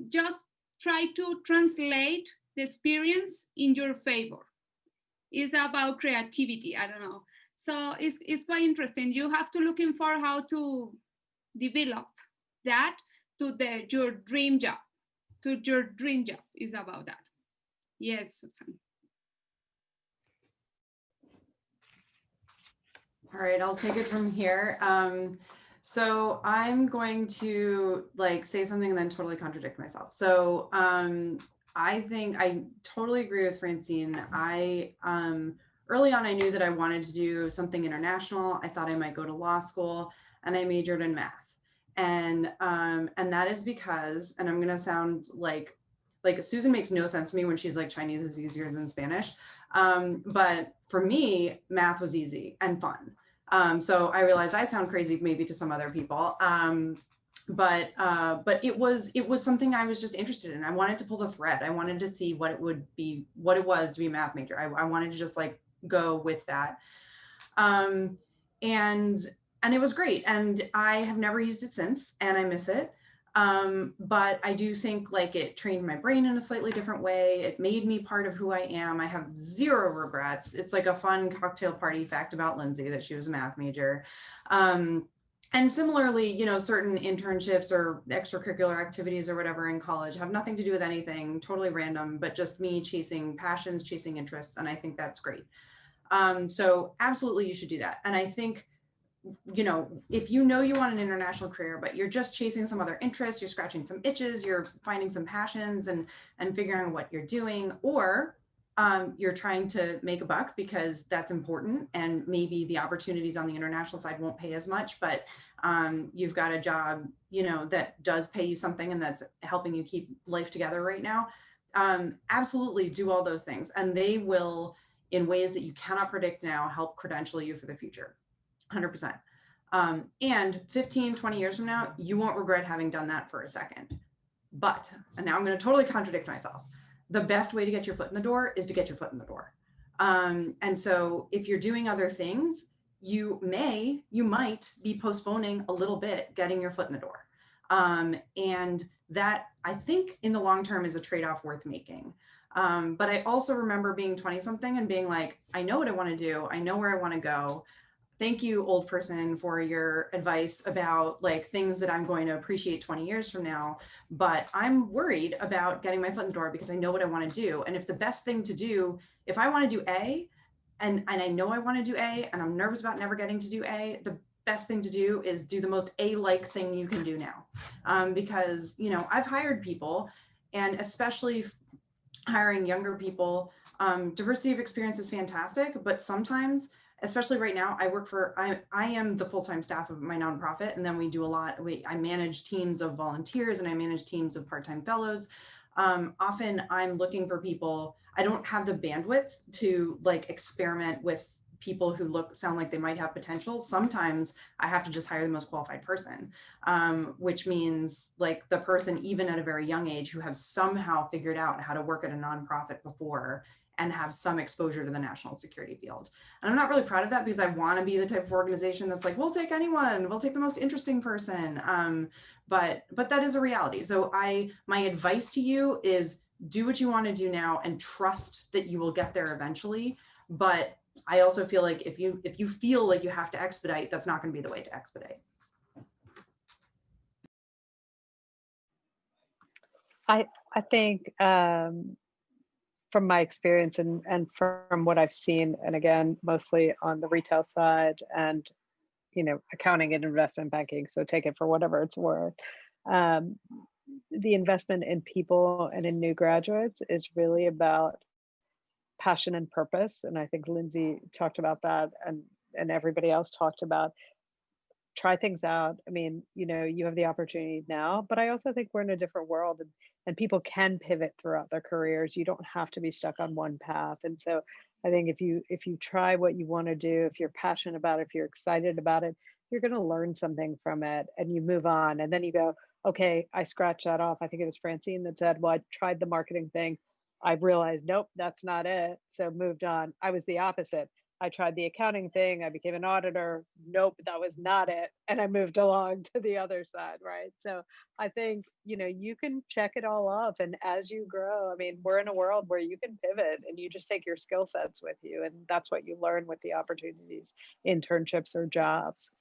just try to translate the experience in your favor. It's about creativity, I don't know. So it's quite interesting. You have to looking for how to develop that to your dream job. To your dream job is about that. Yes, Susan. All right, I'll take it from here. So I'm going to say something and then totally contradict myself. So I think I totally agree with Francine. Early on, I knew that I wanted to do something international. I thought I might go to law school, and I majored in math. And that is because, and I'm gonna sound like Susan makes no sense to me when she's like Chinese is easier than Spanish. But for me, math was easy and fun. So I realize I sound crazy maybe to some other people. But it was something I was just interested in. I wanted to pull the thread. I wanted to see what it was to be a math major. I wanted to just go with that. And it was great. And I have never used it since, and I miss it. But I do think it trained my brain in a slightly different way. It made me part of who I am. I have zero regrets. It's like a fun cocktail party fact about Lindsay that she was a math major. And similarly, certain internships or extracurricular activities or whatever in college have nothing to do with anything, totally random, but just me chasing passions, chasing interests. And I think that's great. So absolutely, you should do that. And I think, if you want an international career, but you're just chasing some other interests, you're scratching some itches, you're finding some passions and figuring out what you're doing, or you're trying to make a buck because that's important, and maybe the opportunities on the international side won't pay as much, but you've got a job, that does pay you something and that's helping you keep life together right now, absolutely do all those things. And they will, in ways that you cannot predict now, help credential you for the future, 100%. And 15, 20 years from now, you won't regret having done that for a second. But, and now I'm going to totally contradict myself, the best way to get your foot in the door is to get your foot in the door. And so if you're doing other things, you might be postponing a little bit getting your foot in the door. And that, I think, in the long term is a trade-off worth making. But I also remember being 20 something and being like, I know what I want to do. I know where I want to go. Thank you, old person, for your advice about like things that I'm going to appreciate 20 years from now. But I'm worried about getting my foot in the door because I know what I want to do. And if the best thing to do, if I want to do A, and I know I want to do A, and I'm nervous about never getting to do A, the best thing to do is do the most A-like thing you can do now. Because, you know, I've hired people, and especially hiring younger people, diversity of experience is fantastic, but sometimes, especially right now, I am the full-time staff of my nonprofit, and then we do a lot. I manage teams of volunteers and I manage teams of part-time fellows. Often I'm looking for people, I don't have the bandwidth to like experiment with people who sound like they might have potential. Sometimes I have to just hire the most qualified person, which means like the person, even at a very young age, who has somehow figured out how to work at a nonprofit before and have some exposure to the national security field. And I'm not really proud of that because I want to be the type of organization that's like, we'll take anyone, we'll take the most interesting person. But that is a reality. So my advice to you is do what you want to do now and trust that you will get there eventually. But I also feel like if you feel like you have to expedite, that's not going to be the way to expedite. I think from my experience and from what I've seen, and again, mostly on the retail side and, you know, accounting and investment banking, so take it for whatever it's worth. The investment in people and in new graduates is really about passion and purpose. And I think Lindsay talked about that, and everybody else talked about try things out. I mean, you know, you have the opportunity now, but I also think we're in a different world, and people can pivot throughout their careers. You don't have to be stuck on one path. And so I think if you try what you want to do, if you're passionate about it, if you're excited about it, you're going to learn something from it, and you move on. And then you go, okay, I scratched that off. I think it was Francine that said, well, I tried the marketing thing. I realized, nope, that's not it. So moved on. I was the opposite. I tried the accounting thing. I became an auditor. Nope, that was not it. And I moved along to the other side, right? So I think, you know, you can check it all off. And as you grow, I mean, we're in a world where you can pivot and you just take your skill sets with you. And that's what you learn with the opportunities, internships or jobs.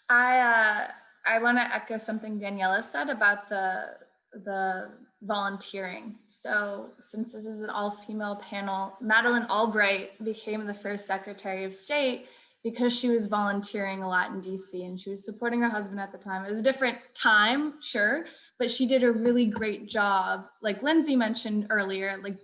I want to echo something Daniela said about the volunteering. So since this is an all-female panel, Madeleine Albright became the first Secretary of State because she was volunteering a lot in DC, and she was supporting her husband at the time. It was a different time, sure, but she did a really great job. Like Lindsay mentioned earlier, like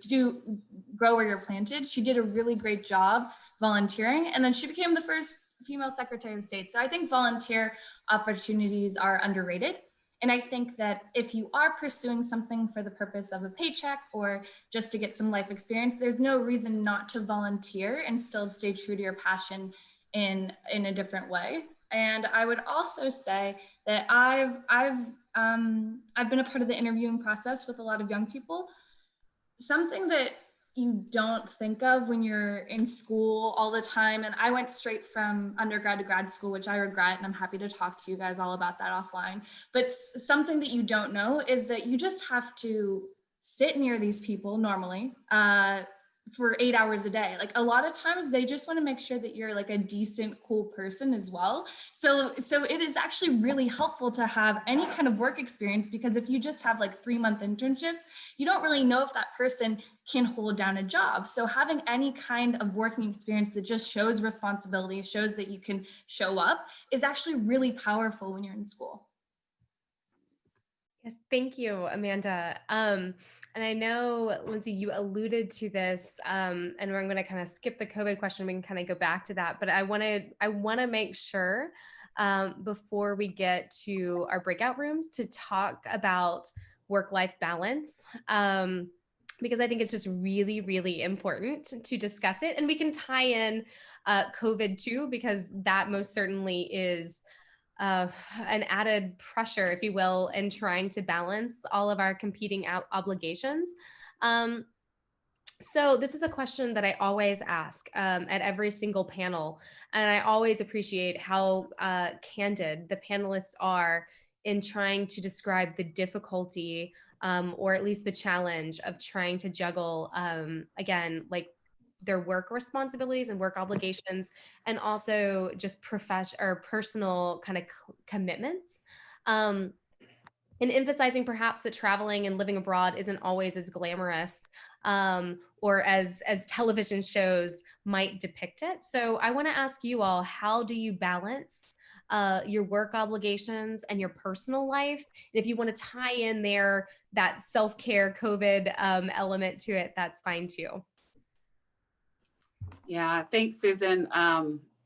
grow where you're planted. She did a really great job volunteering, and then she became the first female Secretary of State. So I think volunteer opportunities are underrated. And I think that if you are pursuing something for the purpose of a paycheck or just to get some life experience, there's no reason not to volunteer and still stay true to your passion in a different way. And I would also say that I've been a part of the interviewing process with a lot of young people. Something that you don't think of when you're in school all the time. And I went straight from undergrad to grad school, which I regret, and I'm happy to talk to you guys all about that offline. But something that you don't know is that you just have to sit near these people normally for 8 hours a day. Like a lot of times they just want to make sure that you're like a decent, cool person as well. So it is actually really helpful to have any kind of work experience, because if you just have like 3-month internships, you don't really know if that person can hold down a job. So having any kind of working experience that just shows responsibility, shows that you can show up, is actually really powerful when you're in school. Yes, thank you, Amanda. And I know, Lindsay, you alluded to this, and I'm going to kind of skip the COVID question. We can kind of go back to that, but I want to make sure before we get to our breakout rooms to talk about work-life balance. Because I think it's just really, really important to discuss it. And we can tie in COVID too, because that most certainly is an added pressure, if you will, in trying to balance all of our competing obligations. So this is a question that I always ask at every single panel, and I always appreciate how candid the panelists are in trying to describe the difficulty or at least the challenge of trying to juggle, again, like their work responsibilities and work obligations, and also just personal kind of commitments. And emphasizing perhaps that traveling and living abroad isn't always as glamorous or as television shows might depict it. So I want to ask you all, how do you balance your work obligations and your personal life? And if you want to tie in there that self-care COVID element to it, that's fine too. Yeah, thanks, Susan.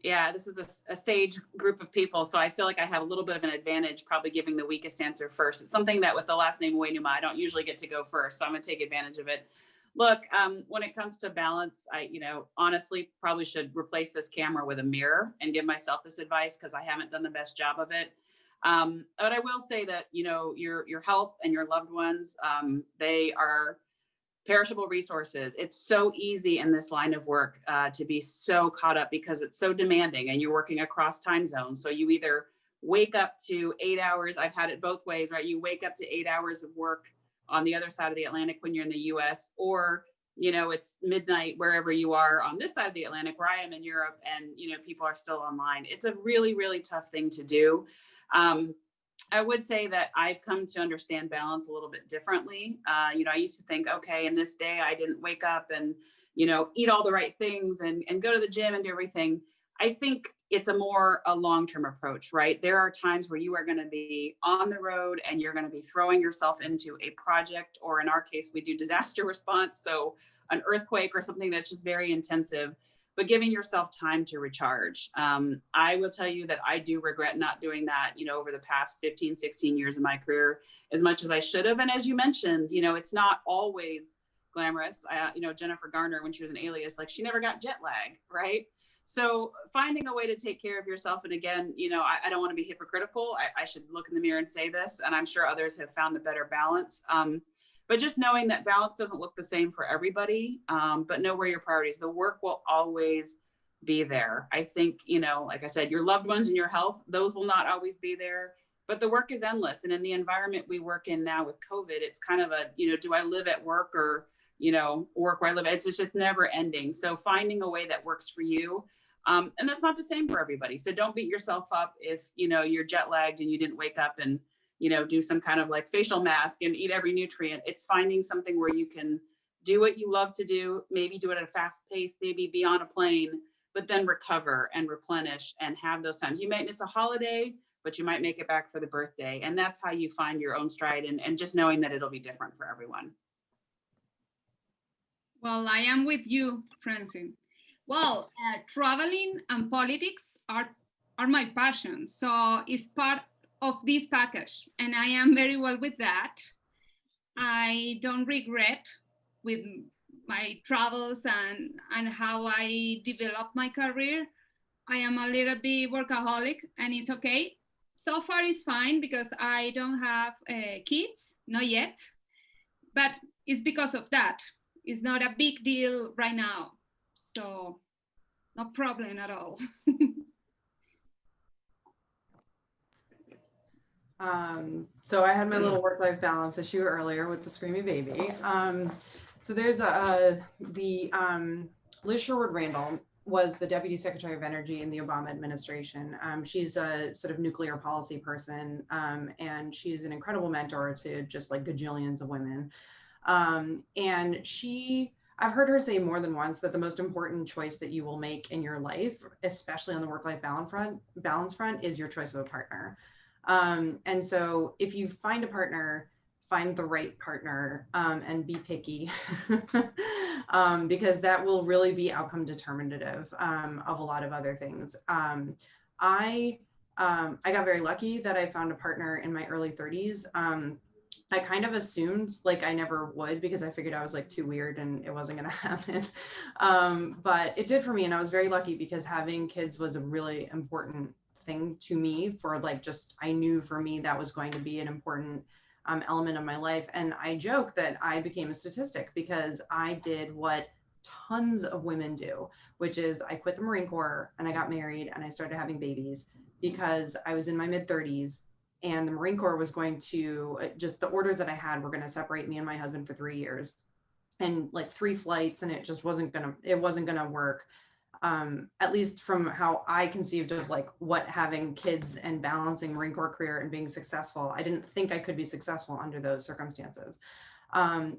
Yeah, this is a sage group of people, so I feel like I have a little bit of an advantage probably giving the weakest answer first. It's something that with the last name Wainuma, I don't usually get to go first, so I'm going to take advantage of it. Look, when it comes to balance, I, honestly probably should replace this camera with a mirror and give myself this advice because I haven't done the best job of it. But I will say that, your health and your loved ones, they are perishable resources. It's so easy in this line of work to be so caught up because it's so demanding and you're working across time zones. So you either wake up to 8 hours. I've had it both ways, right? You wake up to 8 hours of work on the other side of the Atlantic when you're in the US, or, it's midnight wherever you are on this side of the Atlantic where I am in Europe and, people are still online. It's a really, really tough thing to do. I would say that I've come to understand balance a little bit differently. I used to think, okay, in this day, I didn't wake up and, eat all the right things and go to the gym and do everything. I think it's a long-term approach, right? There are times where you are going to be on the road and you're going to be throwing yourself into a project, or in our case, we do disaster response. So an earthquake or something that's just very intensive, but giving yourself time to recharge. I will tell you that I do regret not doing that, over the past 15, 16 years of my career as much as I should have. And as you mentioned, it's not always glamorous. Jennifer Garner, when she was an Alias, she never got jet lag, right? So finding a way to take care of yourself. And again, I don't want to be hypocritical. I should look in the mirror and say this, and I'm sure others have found a better balance. But just knowing that balance doesn't look the same for everybody, but know where your priorities. The work will always be there. I think, like I said, your loved ones and your health, those will not always be there, but the work is endless. And in the environment we work in now with COVID, it's kind of a, do I live at work or, work where I live? It's just never ending. So finding a way that works for you. And that's not the same for everybody. So don't beat yourself up if, you're jet lagged and you didn't wake up and, do some kind of facial mask and eat every nutrient. It's finding something where you can do what you love to do, maybe do it at a fast pace, maybe be on a plane, but then recover and replenish and have those times. You might miss a holiday, but you might make it back for the birthday. And that's how you find your own stride, and just knowing that it'll be different for everyone. Well, I am with you, Francine. Well, traveling and politics are my passion. So it's part of this package, and I am very well with that. I don't regret with my travels and how I developed my career. I am a little bit workaholic, and it's okay. So far it's fine because I don't have kids, not yet, but it's because of that. It's not a big deal right now. So no problem at all. So I had my little work-life balance issue earlier with the screamy baby. So there's Liz Sherwood Randall was the Deputy Secretary of Energy in the Obama administration. She's a sort of nuclear policy person, and she's an incredible mentor to just gajillions of women. And I've heard her say more than once that the most important choice that you will make in your life, especially on the work-life balance front, is your choice of a partner. And so if you find a partner, find the right partner, and be picky, because that will really be outcome determinative of a lot of other things. I I got very lucky that I found a partner in my early 30s. I kind of assumed like I never would because I figured I was like too weird and it wasn't going to happen. But it did for me. And I was very lucky because having kids was a really important thing to me for like, just, I knew for me that was going to be an important element of my life. And I joke that I became a statistic because I did what tons of women do, which is I quit the Marine Corps and I got married and I started having babies because I was in my mid 30s and the Marine Corps was going to just, the orders that I had were going to separate me and my husband for 3 years and like 3 flights. And it wasn't going to work. At least from how I conceived of like what having kids and balancing Marine Corps career and being successful. I didn't think I could be successful under those circumstances.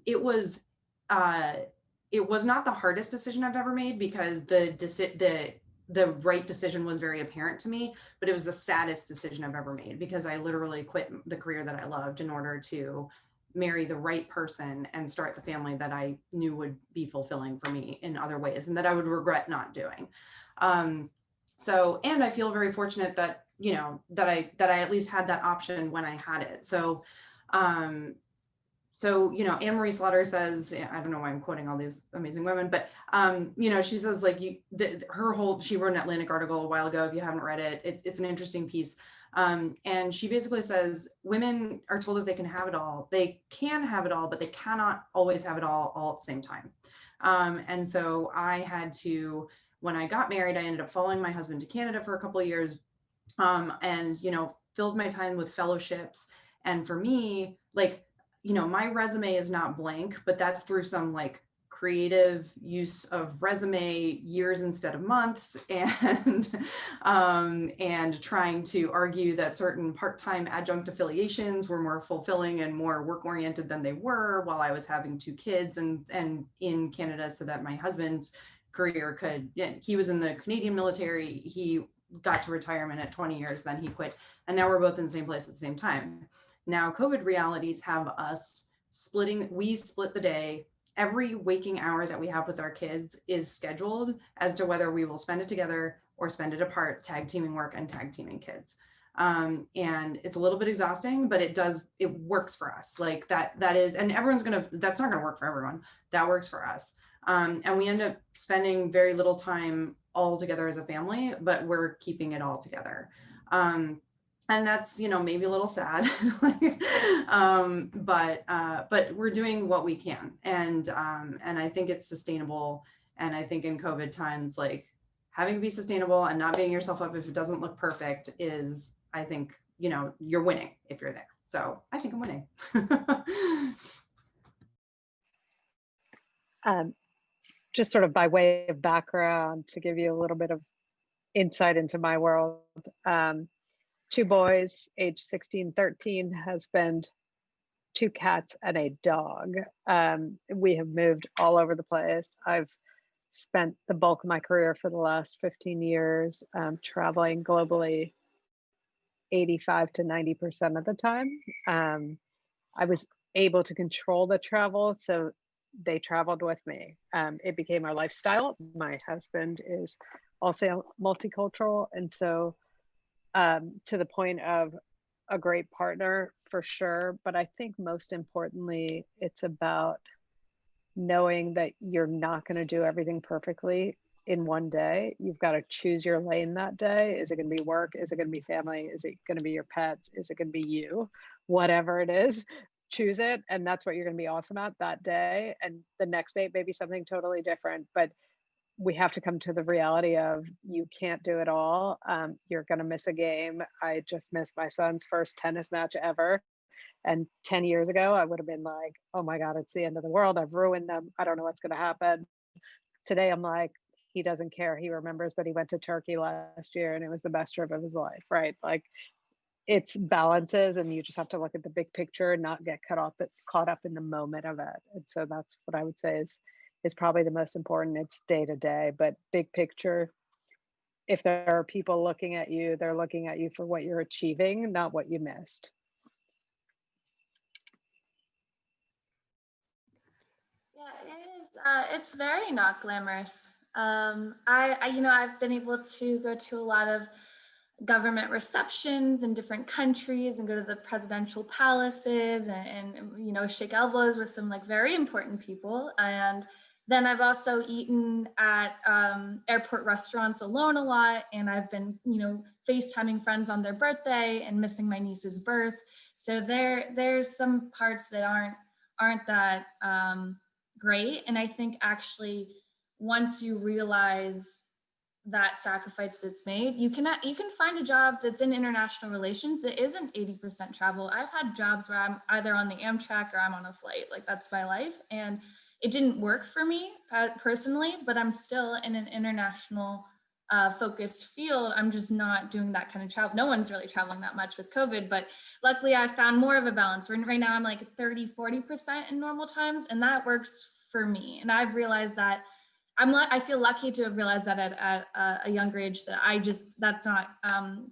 It was not the hardest decision I've ever made because the right decision was very apparent to me, but it was the saddest decision I've ever made because I literally quit the career that I loved in order to marry the right person and start the family that I knew would be fulfilling for me in other ways and that I would regret not doing. So, and I feel very fortunate that, you know, that I at least had that option when I had it. So, you know, Anne-Marie Slaughter says, I don't know why I'm quoting all these amazing women, but, you know, she says like she wrote an Atlantic article a while ago. If you haven't read it, it's an interesting piece. And she basically says women are told that they can have it all. They can have it all, but they cannot always have it all at the same time. And so I had to, when I got married, I ended up following my husband to Canada for a couple of years, and, you know, filled my time with fellowships. And for me, like, you know, my resume is not blank, but that's through some like creative use of resume years instead of months, and trying to argue that certain part-time adjunct affiliations were more fulfilling and more work-oriented than they were while I was having 2 kids and in Canada, so that my husband's career could, he was in the Canadian military, he got to retirement at 20 years, then he quit, and now we're both in the same place at the same time. Now, COVID realities have us we split the day. Every waking hour that we have with our kids is scheduled as to whether we will spend it together or spend it apart, tag teaming work and tag teaming kids. And it's a little bit exhausting, but it works for us. Like that is, and that's not gonna work for everyone. That works for us. And we end up spending very little time all together as a family, but we're keeping it all together. And that's, you know, maybe a little sad, but we're doing what we can. And I think it's sustainable. And I think in COVID times, like having to be sustainable and not beating yourself up if it doesn't look perfect is, I think, you know, you're winning if you're there. So I think I'm winning. Just sort of by way of background to give you a little bit of insight into my world. 2 boys, age 16, 13, husband, 2 cats, and a dog. We have moved all over the place. I've spent the bulk of my career for the last 15 years traveling globally 85 to 90% of the time. I was able to control the travel, so they traveled with me. It became our lifestyle. My husband is also multicultural, and so to the point of a great partner for sure. But I think most importantly, it's about knowing that you're not going to do everything perfectly in one day. You've got to choose your lane that day. Is it going to be work? Is it going to be family? Is it going to be your pets? Is it going to be you? Whatever it is, choose it. And that's what you're going to be awesome at that day. And the next day, maybe something totally different. But we have to come to the reality of you can't do it all. You're going to miss a game. I just missed my son's first tennis match ever. And 10 years ago, I would have been like, oh my God, it's the end of the world. I've ruined them. I don't know what's going to happen. Today, I'm like, he doesn't care. He remembers that he went to Turkey last year and it was the best trip of his life, right? Like it's balances, and you just have to look at the big picture and not get caught up in the moment of it. And so that's what I would say is probably the most important. It's day to day, but big picture, if there are people looking at you, they're looking at you for what you're achieving, not what you missed. Yeah, it is. It's very not glamorous. I've been able to go to a lot of government receptions in different countries and go to the presidential palaces and you know, shake elbows with some like very important people. And then I've also eaten at airport restaurants alone a lot, and I've been, you know, FaceTiming friends on their birthday and missing my niece's birth. So there's some parts that aren't that great. And I think actually once you realize that sacrifice that's made, you can find a job that's in international relations that isn't 80% travel. I've had jobs where I'm either on the Amtrak or I'm on a flight. Like, that's my life. And it didn't work for me personally, but I'm still in an international focused field. I'm just not doing that kind of travel. No one's really traveling that much with COVID, but luckily I found more of a balance. Right now I'm like 30-40% in normal times, and that works for me. And I've realized that I feel lucky to have realized that at a younger age, that that's not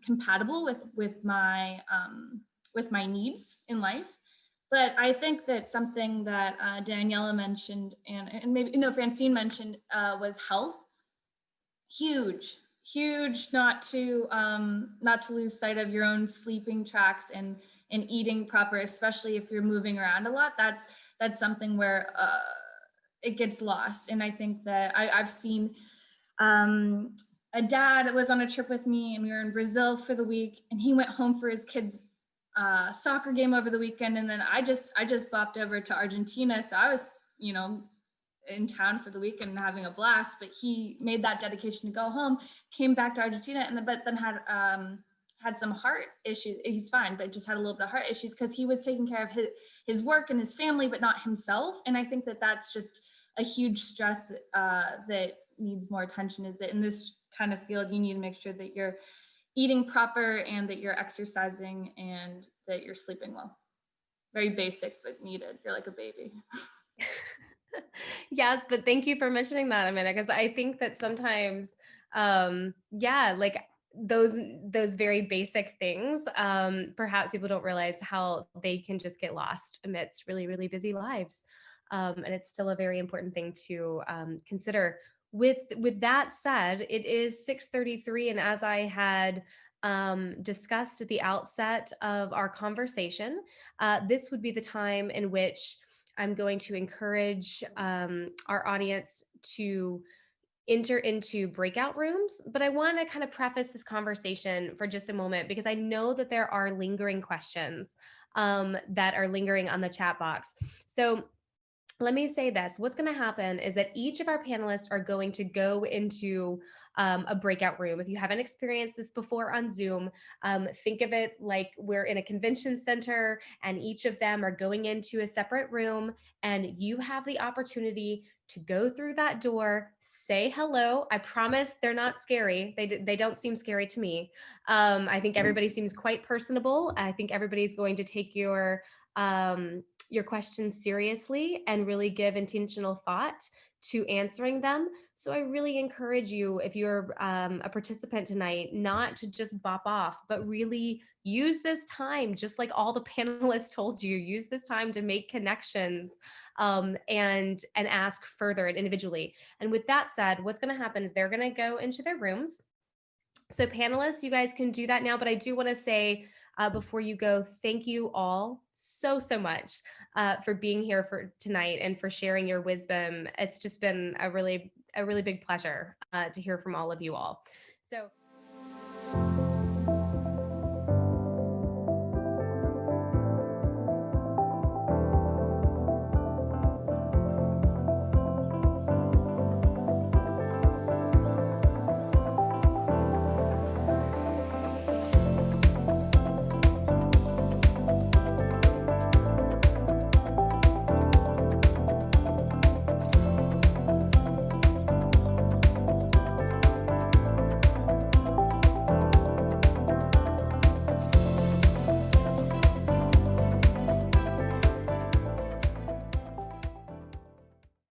compatible with my needs in life. But I think that something that Daniela mentioned and maybe, you know, Francine mentioned was health. Huge, not to lose sight of your own sleeping tracks and eating proper, especially if you're moving around a lot. That's something where it gets lost. And I think that I've seen a dad was on a trip with me, and we were in Brazil for the week, and he went home for his kids' soccer game over the weekend. And then I just bopped over to Argentina. So I was, you know, in town for the weekend and having a blast, but he made that dedication to go home, came back to Argentina, but then had some heart issues. He's fine, but just had a little bit of heart issues because he was taking care of his work and his family, but not himself. And I think that that's just a huge stress that needs more attention, is that in this kind of field, you need to make sure that you're eating proper and that you're exercising and that you're sleeping well. Very basic, but needed. You're like a baby. Yes, but thank you for mentioning that, Amanda, because I think that sometimes, like those very basic things, perhaps people don't realize how they can just get lost amidst really, really busy lives. And it's still a very important thing to consider. With that said, it is 6:33, and as I had discussed at the outset of our conversation, this would be the time in which I'm going to encourage our audience to enter into breakout rooms. But I want to kind of preface this conversation for just a moment, because I know that there are lingering questions that are lingering on the chat box. So let me say this. What's going to happen is that each of our panelists are going to go into a breakout room. If you haven't experienced this before on Zoom, think of it like we're in a convention center and each of them are going into a separate room, and you have the opportunity to go through that door, say hello. I promise they're not scary. They don't seem scary to me. I think everybody seems quite personable. I think everybody's going to take your questions seriously and really give intentional thought to answering them. So I really encourage you, if you're a participant tonight, not to just bop off, but really use this time, just like all the panelists told you, use this time to make connections and ask further and individually. And with that said, what's going to happen is they're going to go into their rooms. So panelists, you guys can do that now, but I do want to say before you go, thank you all so much for being here for tonight and for sharing your wisdom. It's just been a really big pleasure to hear from all of you all. So.